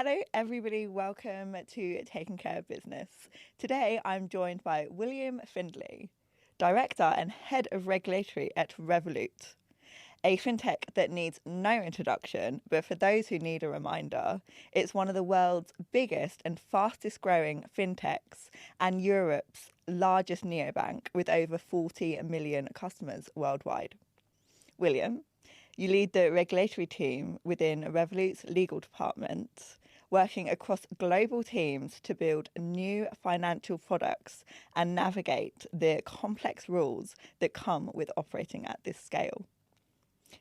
Hello, everybody. Welcome to Taking Care of Business. Today, I'm joined by William Findlay, Director and Head of Regulatory at Revolut, a fintech that needs no introduction, but for those who need a reminder, it's one of the world's biggest and fastest growing fintechs and Europe's largest neobank with over 40 million customers worldwide. William, you lead the regulatory team within Revolut's legal department, working across global teams to build new financial products and navigate the complex rules that come with operating at this scale.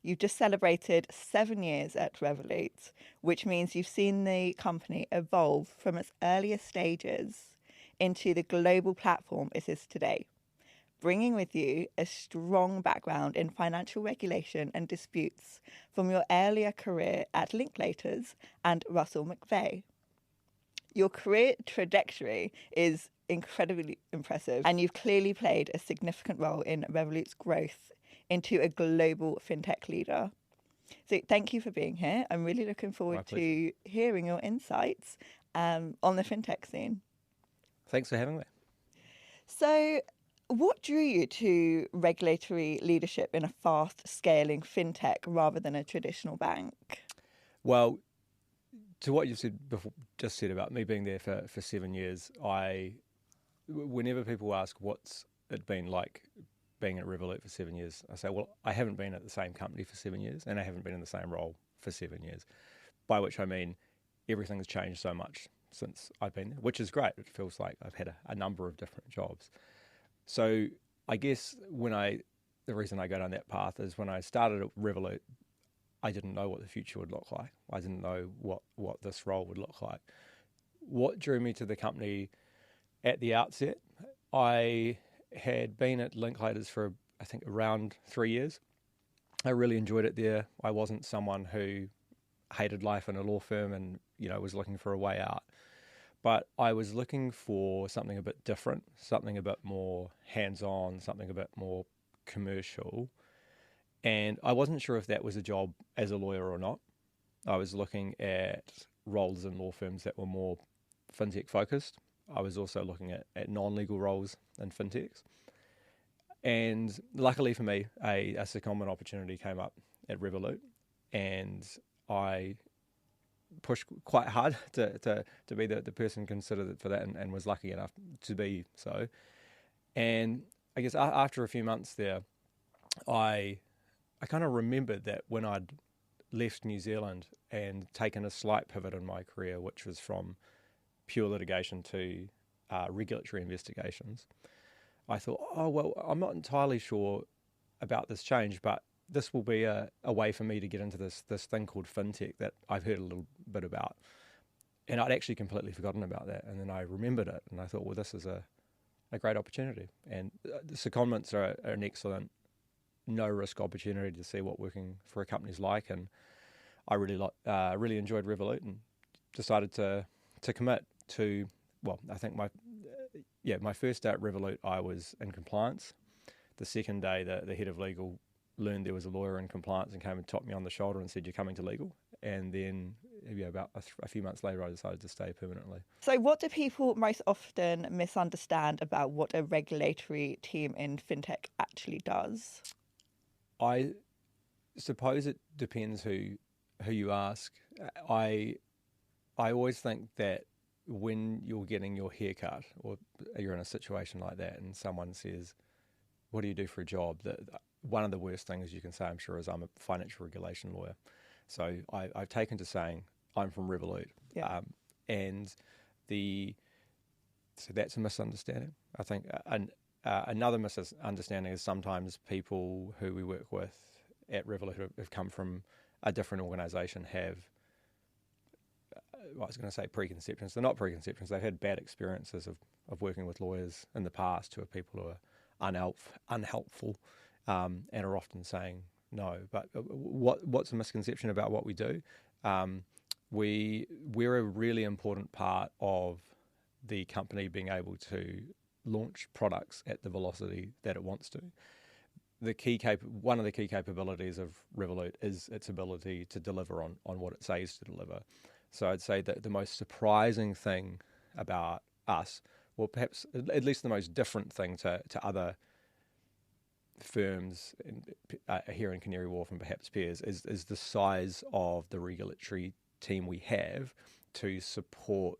You've just celebrated 7 years at Revolut, which means you've seen the company evolve from its earliest stages into the global platform it is today, bringing with you a strong background in financial regulation and disputes from your earlier career at Linklaters and Russell McVeigh. Your career trajectory is incredibly impressive, and you've clearly played a significant role in Revolut's growth into a global fintech leader. So thank you for being here. I'm really looking forward to hearing your insights on the fintech scene. Thanks for having me. So, what drew you to regulatory leadership in a fast-scaling fintech rather than a traditional bank? Well, to what you've just said about me being there for 7 years, whenever people ask what's it been like being at Revolut for 7 years, I say, well, I haven't been at the same company for 7 years and I haven't been in the same role for 7 years, by which I mean everything's changed so much since I've been there, which is great. It feels like I've had a number of different jobs. So I guess the reason I go down that path is when I started at Revolut, I didn't know what the future would look like. I didn't know what this role would look like. What drew me to the company at the outset, I had been at Linklaters for, I think, around 3 years. I really enjoyed it there. I wasn't someone who hated life in a law firm and, was looking for a way out. But I was looking for something a bit different, something a bit more hands-on, something a bit more commercial. And I wasn't sure if that was a job as a lawyer or not. I was looking at roles in law firms that were more fintech focused. I was also looking at non-legal roles in fintechs. And luckily for me, a secondment opportunity came up at Revolut, and I pushed quite hard to be the person considered for that, and was lucky enough to be so. And I guess after a few months there, I kind of remembered that when I'd left New Zealand and taken a slight pivot in my career, which was from pure litigation to regulatory investigations, I thought, oh, well, I'm not entirely sure about this change, but this will be a way for me to get into this thing called fintech that I've heard a little bit about. And I'd actually completely forgotten about that. And then I remembered it, and I thought, well, this is a great opportunity. And the secondments are an excellent no-risk opportunity to see what working for a company's like. And I really enjoyed Revolut and decided to commit to, well, I think my first day at Revolut, I was in compliance. The second day, the head of legal learned there was a lawyer in compliance and came and tapped me on the shoulder and said, "You're coming to legal." And then about a few months later, I decided to stay permanently. So what do people most often misunderstand about what a regulatory team in fintech actually does? I suppose it depends who you ask. I always think that when you're getting your hair cut or you're in a situation like that and someone says, "What do you do for a job?" One of the worst things you can say, I'm sure, is I'm a financial regulation lawyer. So I've taken to saying I'm from Revolut. Yeah. So that's a misunderstanding. I think another misunderstanding is sometimes people who we work with at Revolut who have come from a different organisation have, I was going to say preconceptions. They're not preconceptions. They've had bad experiences of working with lawyers in the past who are people who are unhelpful and are often saying no. But what's a misconception about what we do? We're a really important part of the company being able to launch products at the velocity that it wants to. One of the key capabilities of Revolut is its ability to deliver on what it says to deliver. So I'd say that the most surprising thing about us, or perhaps at least the most different thing to other firms here in Canary Wharf and perhaps peers, is the size of the regulatory team we have to support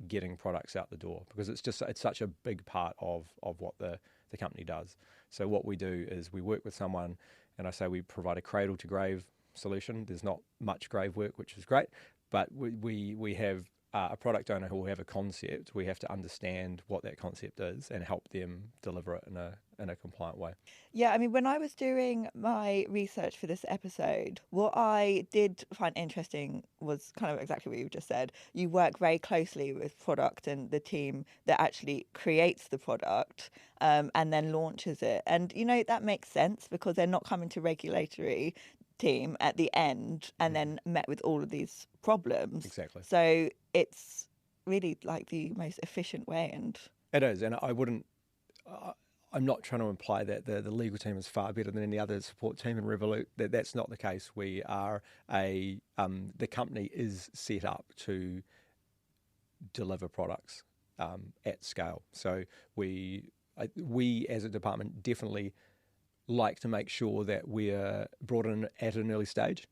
getting products out the door, because it's such a big part of what the company does. So what we do is we work with someone, and I say we provide a cradle to grave solution. There's not much grave work, which is great, but we have a product owner who will have a concept. We have to understand what that concept is and help them deliver it in a compliant way. Yeah, I mean, when I was doing my research for this episode, what I did find interesting was kind of exactly what you just said. You work very closely with product and the team that actually creates the product and then launches it. And, that makes sense because they're not coming to regulatory team at the end and then met with all of these problems. Exactly. So it's really like the most efficient way. And it is, and I'm not trying to imply that the legal team is far better than any other support team in Revolut. That's not the case. We are the company is set up to deliver products at scale. So we as a department definitely like to make sure that we're brought in at an early stage.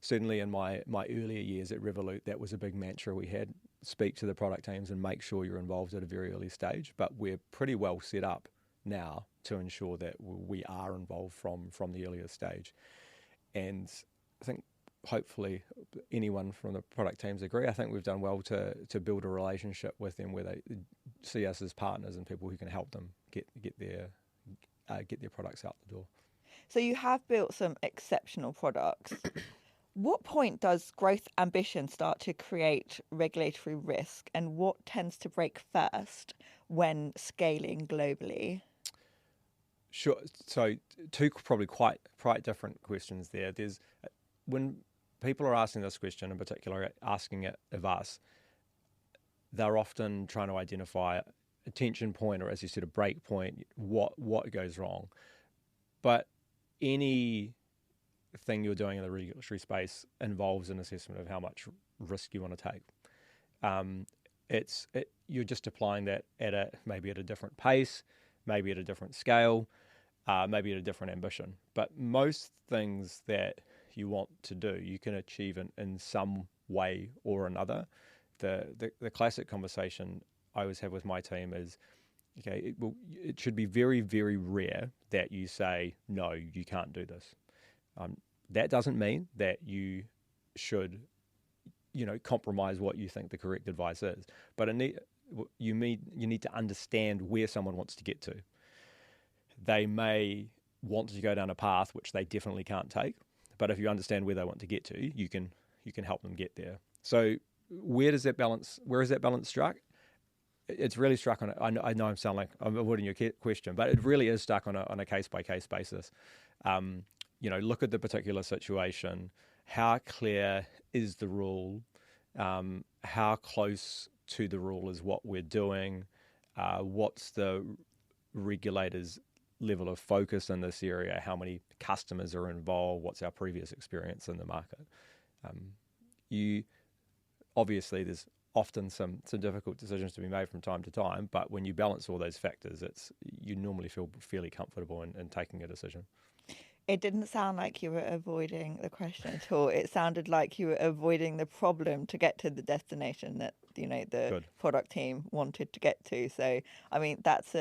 Certainly in my earlier years at Revolut, that was a big mantra we had: speak to the product teams and make sure you're involved at a very early stage. But we're pretty well set up now to ensure that we are involved from the earlier stage. And I think hopefully anyone from the product teams agree. I think we've done well to build a relationship with them where they see us as partners and people who can help them get their products out the door. So you have built some exceptional products. What point does growth ambition start to create regulatory risk, and what tends to break first when scaling globally? Sure. So two probably quite different questions there. There's when people are asking this question, in particular asking it of us, they're often trying to identify a tension point, or as you said, a break point, what goes wrong. But anything you're doing in the regulatory space involves an assessment of how much risk you want to take. You're just applying that maybe at a different pace, maybe at a different scale, maybe at a different ambition. But most things that you want to do, you can achieve in some way or another. The classic conversation I always have with my team is, okay, it should be very, very rare that you say, no, you can't do this. That doesn't mean that you should, compromise what you think the correct advice is. But you need to understand where someone wants to get to. They may want to go down a path which they definitely can't take, but if you understand where they want to get to, you can help them get there. So where is that balance struck? It's really struck on. I know I'm sounding like I'm avoiding your question, but it really is stuck on a case by case basis. Look at the particular situation. How clear is the rule? How close to the rule is what we're doing? What's the regulator's level of focus in this area? How many customers are involved? What's our previous experience in the market? Obviously there's often some difficult decisions to be made from time to time, but when you balance all those factors, you normally feel fairly comfortable in taking a decision. It didn't sound like you were avoiding the question at all. It sounded like you were avoiding the problem to get to the destination that the Good. Product team wanted to get to. So, I mean, that's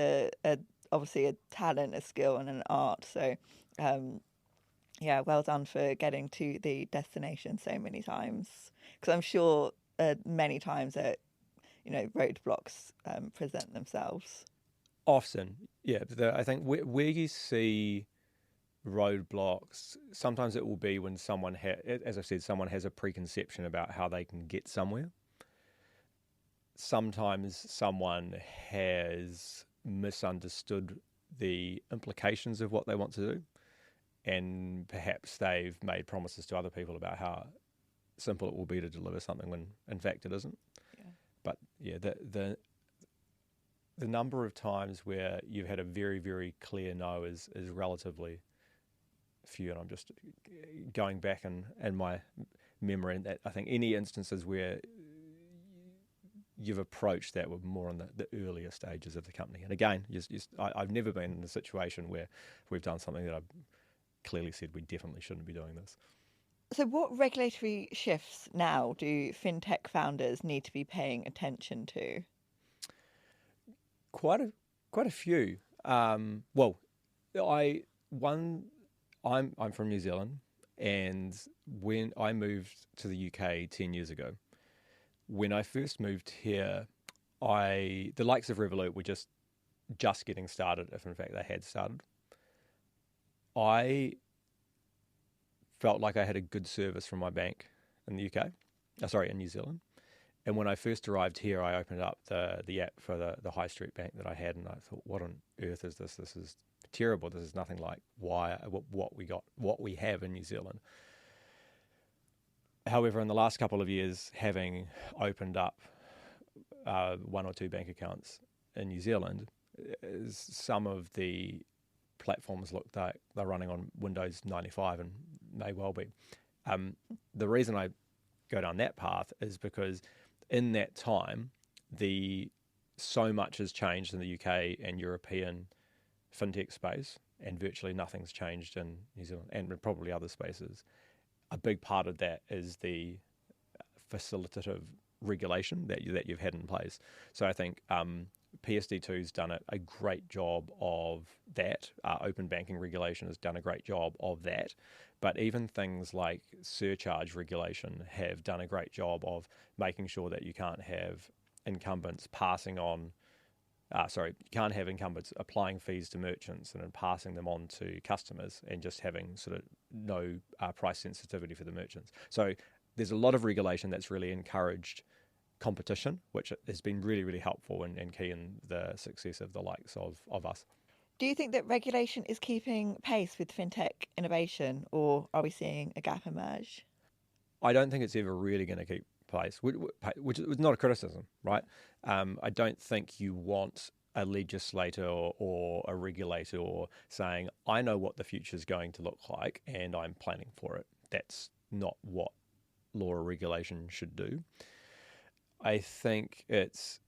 obviously a talent, a skill, and an art. So, well done for getting to the destination so many times. Because I'm sure many times that roadblocks present themselves. Often, yeah. I think where you see roadblocks, sometimes it will be when someone as I said, someone has a preconception about how they can get somewhere. Sometimes someone has misunderstood the implications of what they want to do, and perhaps they've made promises to other people about how simple it will be to deliver something when in fact it isn't. Yeah. But yeah, the number of times where you've had a very, very clear no is relatively few, and I'm just going back and my memory. And that, I think any instances where you've approached that were more on the earlier stages of the company. And again, I've never been in a situation where we've done something that I've clearly said we definitely shouldn't be doing this. So what regulatory shifts now do fintech founders need to be paying attention to? Quite a few. Well, I'm from New Zealand, and when I moved to the UK 10 years ago, when I first moved here, the likes of Revolut were just getting started, if in fact they had started. I felt like I had a good service from my bank in the UK, in New Zealand. And when I first arrived here, I opened up the app for the high street bank that I had, and I thought, what on earth is this? This is terrible. This is nothing like what we have in New Zealand. However, in the last couple of years, having opened up one or two bank accounts in New Zealand, some of the platforms look like they're running on Windows 95 and may well be. The reason I go down that path is because in that time, so much has changed in the UK and European fintech space, and virtually nothing's changed in New Zealand and probably other spaces. A big part of that is the facilitative regulation that you've had in place. So I think PSD2's done a great job of that. Open banking regulation has done a great job of that. But even things like surcharge regulation have done a great job of making sure that you can't have incumbents applying fees to merchants and then passing them on to customers and just having sort of no price sensitivity for the merchants. So there's a lot of regulation that's really encouraged competition, which has been really, really helpful and key in the success of the likes of us. Do you think that regulation is keeping pace with fintech innovation, or are we seeing a gap emerge? I don't think it's ever really going to keep pace, which is not a criticism, right? I don't think you want a legislator or a regulator saying, I know what the future is going to look like and I'm planning for it. That's not what law or regulation should do. I think it's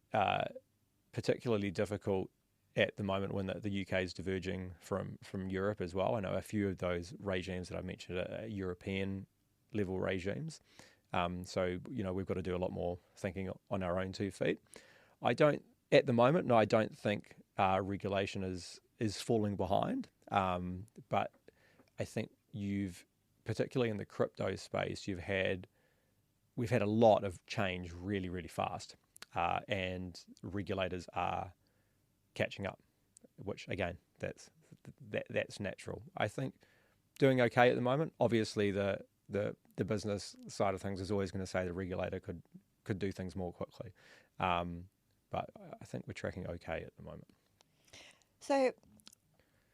particularly difficult at the moment when the UK is diverging from Europe as well. I know a few of those regimes that I mentioned are European level regimes. So, we've got to do a lot more thinking on our own 2 feet. I don't think regulation is falling behind. But I think particularly in the crypto space, we've had a lot of change really, really fast. And regulators are catching up, which again, that's natural. I think doing okay at the moment. Obviously, the business side of things is always going to say the regulator could do things more quickly, but I think we're tracking okay at the moment. So,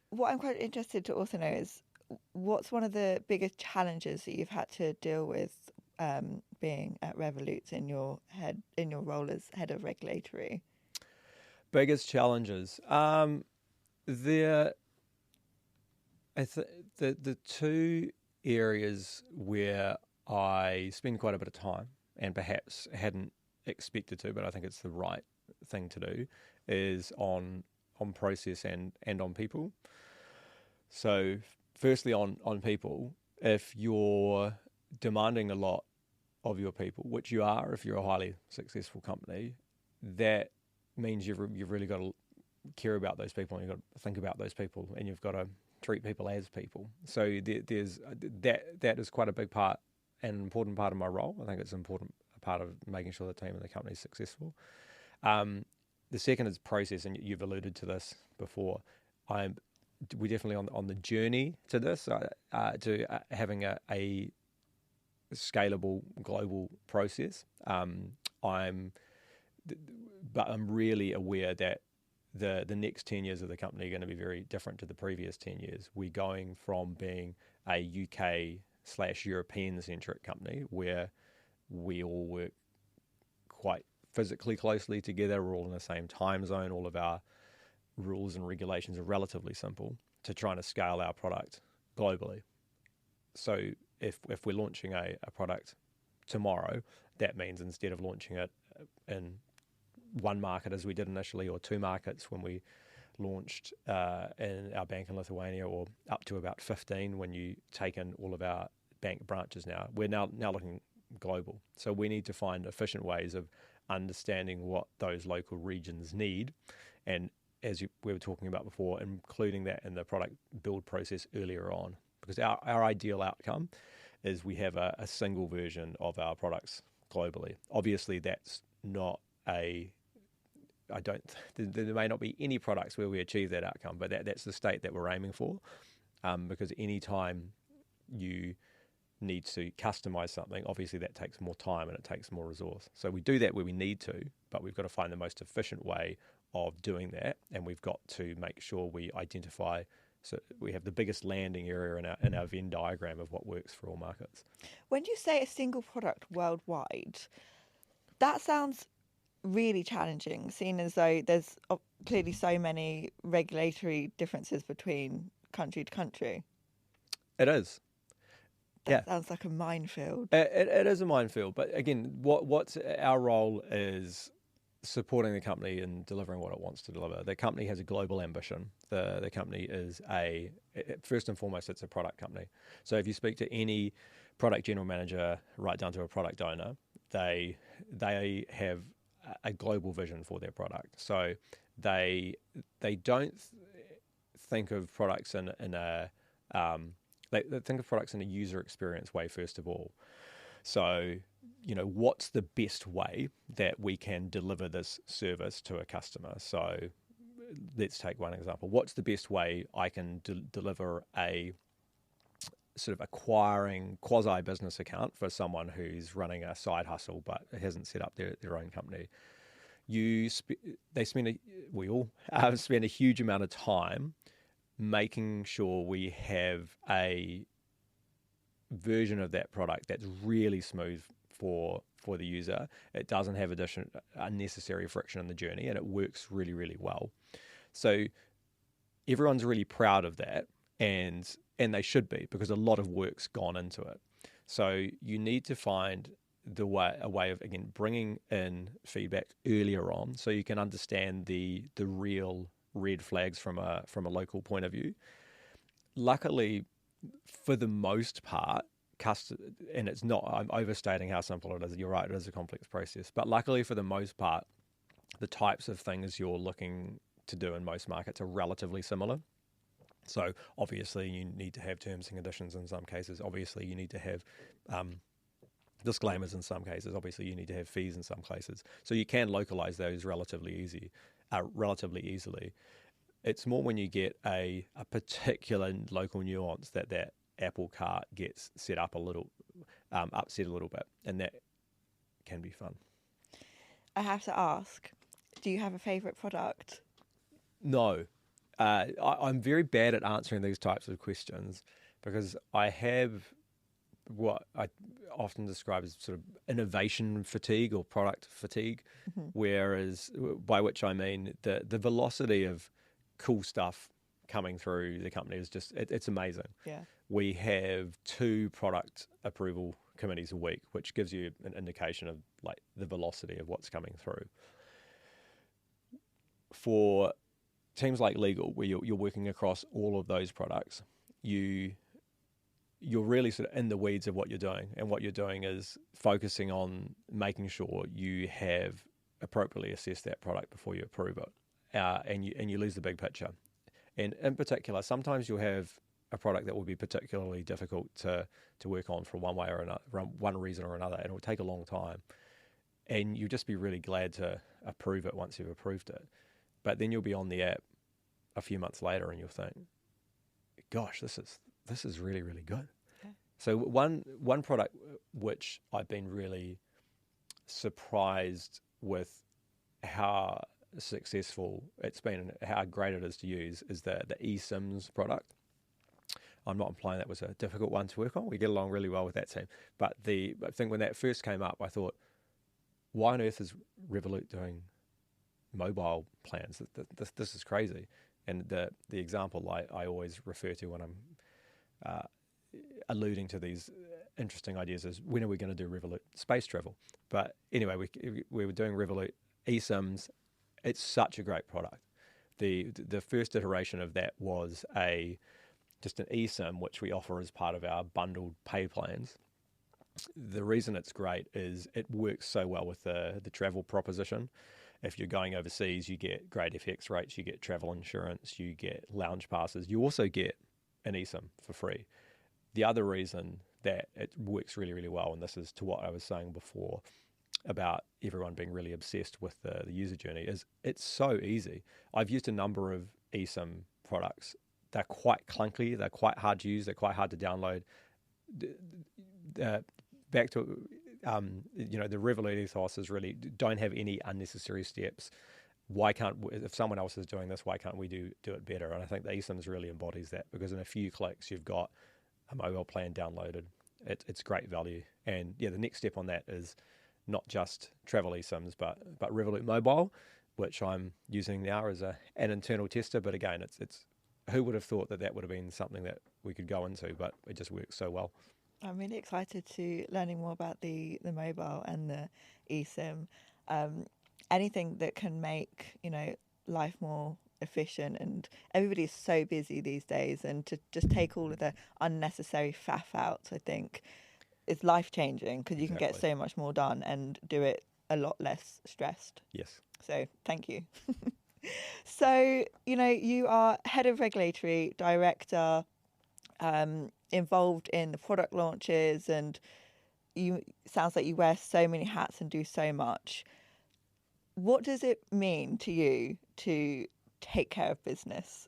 what I'm quite interested to also know is what's one of the biggest challenges that you've had to deal with being at Revolut in your role as head of regulatory? Biggest challenges. The two areas where I spend quite a bit of time and perhaps hadn't expected to, but I think it's the right thing to do, is on process and on people. So firstly on people, if you're demanding a lot of your people, which you are if you're a highly successful company, that means you've really got to care about those people and you've got to think about those people and you've got to treat people as people. So there's that is quite a big part and an important part of my role. I think it's an important part of making sure the team and the company is successful. The second is process, and you've alluded to this before. We're definitely on the journey to this, to having a scalable global process. But I'm really aware that the next 10 years of the company are going to be very different to the previous 10 years. We're going from being a UK/European centric company where we all work quite physically closely together. We're all in the same time zone. All of our rules and regulations are relatively simple, to trying to scale our product globally. So if we're launching a product tomorrow, that means instead of launching it in one market as we did initially, or two markets when we launched in our bank in Lithuania, or up to about 15 when you take in all of our bank branches now. We're now looking global. So we need to find efficient ways of understanding what those local regions need, and we were talking about before, including that in the product build process earlier on, because our ideal outcome is we have a single version of our products globally. Obviously, that's not there may not be any products where we achieve that outcome, but that's the state that we're aiming for, because any time you need to customize something, obviously that takes more time and it takes more resource. So we do that where we need to, but we've got to find the most efficient way of doing that, and we've got to make sure we identify, so we have the biggest landing area in our Venn diagram of what works for all markets. When you say a single product worldwide, that sounds really challenging, seeing as though there's clearly so many regulatory differences between country to country. It is. That sounds like a minefield. It is a minefield, but again, what's our role is supporting the company in delivering what it wants to deliver. The company has a global ambition. The company is first and foremost, it's a product company. So if you speak to any product general manager right down to a product owner, they have a global vision for their product. So they don't think of products in a they think of products in a user experience way, first of all. So, what's the best way that we can deliver this service to a customer? So let's take one example. What's the best way I can deliver a sort of acquiring quasi-business account for someone who's running a side hustle but hasn't set up their own company? We all spend a huge amount of time making sure we have a version of that product that's really smooth for the user. It doesn't have unnecessary friction in the journey, and it works really, really well. So everyone's really proud of that, and they should be, because a lot of work's gone into it. So you need to find a way of, again, bringing in feedback earlier on, so you can understand the real red flags from a local point of view. Luckily, for the most part, and it's not, I'm overstating how simple it is. You're right, it is a complex process. But luckily, for the most part, the types of things you're looking to do in most markets are relatively similar. So obviously, you need to have terms and conditions in some cases. Obviously, you need to have disclaimers in some cases. Obviously, you need to have fees in some cases. So you can localize those relatively easily. It's more when you get a particular local nuance that Apple cart gets set up upset a little bit, and that can be fun. I have to ask, do you have a favourite product? No. I'm very bad at answering these types of questions, because I have what I often describe as sort of innovation fatigue or product fatigue, whereas by which I mean the velocity of cool stuff coming through the company is just, it's amazing. Yeah. We have 2 product approval committees a week, which gives you an indication of like the velocity of what's coming through. For teams like legal, where you're working across all of those products, you're really sort of in the weeds of what you're doing, and what you're doing is focusing on making sure you have appropriately assessed that product before you approve it, and you lose the big picture. And in particular, sometimes you'll have a product that will be particularly difficult to work on for one way or another, one reason or another, and it will take a long time. And you'll just be really glad to approve it once you've approved it. But then you'll be on the app a few months later, and you'll think, "Gosh, this is really, really good." Yeah. So one product which I've been really surprised with how successful it's been and how great it is to use is the eSIMs product. I'm not implying that was a difficult one to work on. We get along really well with that team. But I think when that first came up, I thought, why on earth is Revolut doing mobile plans? This is crazy. And the example I always refer to when I'm alluding to these interesting ideas is when are we going to do Revolut space travel? But anyway, we were doing Revolut eSIMs. It's such a great product. The first iteration of that was just an eSIM, which we offer as part of our bundled pay plans. The reason it's great is it works so well with the travel proposition. If you're going overseas, you get great FX rates, you get travel insurance, you get lounge passes. You also get an eSIM for free. The other reason that it works really, really well, and this is to what I was saying before about everyone being really obsessed with the user journey, is it's so easy. I've used a number of eSIM products. They're quite clunky, they're quite hard to use, they're quite hard to download. Back to the Revolut ethos is really don't have any unnecessary steps. If someone else is doing this, why can't we do it better? And I think the eSIMs really embodies that, because in a few clicks you've got a mobile plan downloaded. It's great value. And the next step on that is not just travel eSIMs, but Revolut Mobile, which I'm using now as an internal tester. But again, it's who would have thought that would have been something that we could go into, but it just works so well. I'm really excited to learning more about the mobile and the eSIM. Anything that can make, life more efficient, and everybody's so busy these days, and to just take all of the unnecessary faff out, I think, is life-changing, because you can get so much more done and do it a lot less stressed. Yes. So thank you. So, you are head of regulatory, director, involved in the product launches, and sounds like you wear so many hats and do so much. What does it mean to you to take care of business?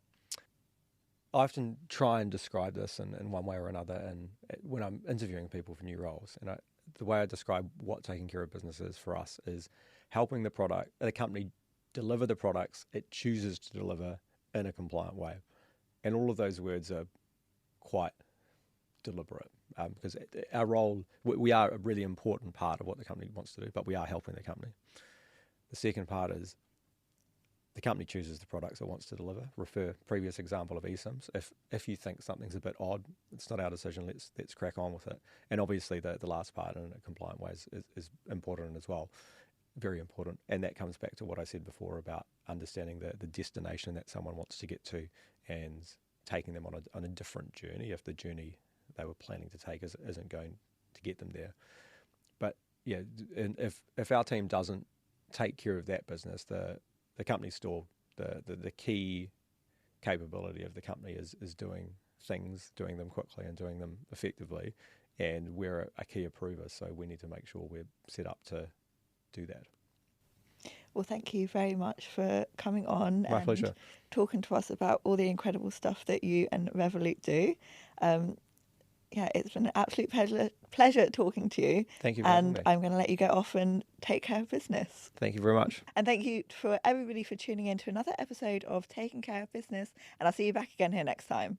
I often try and describe this in one way or another, and when I'm interviewing people for new roles, and the way I describe what taking care of business is for us is helping the company deliver the products it chooses to deliver in a compliant way. And all of those words are quite deliberate, because our role, we are a really important part of what the company wants to do, but we are helping the company. The second part is the company chooses the products it wants to deliver. Refer previous example of eSIMs. If you think something's a bit odd, it's not our decision. Let's crack on with it. And obviously the last part in a compliant way is important as well, very important. And that comes back to what I said before about understanding the destination that someone wants to get to, and taking them on a different journey if the journey they were planning to take isn't going to get them there. But and if our team doesn't take care of that business, the company's stalled. The key capability of the company is doing them quickly and doing them effectively, and we're a key approver, so we need to make sure we're set up to do that. Well, thank you very much for coming on. My pleasure. Talking to us about all the incredible stuff that you and Revolut do. It's been an absolute pleasure talking to you. Thank you for having me. I'm going to let you go off and take care of business. Thank you very much. And thank you for everybody for tuning in to another episode of Taking Care of Business. And I'll see you back again here next time.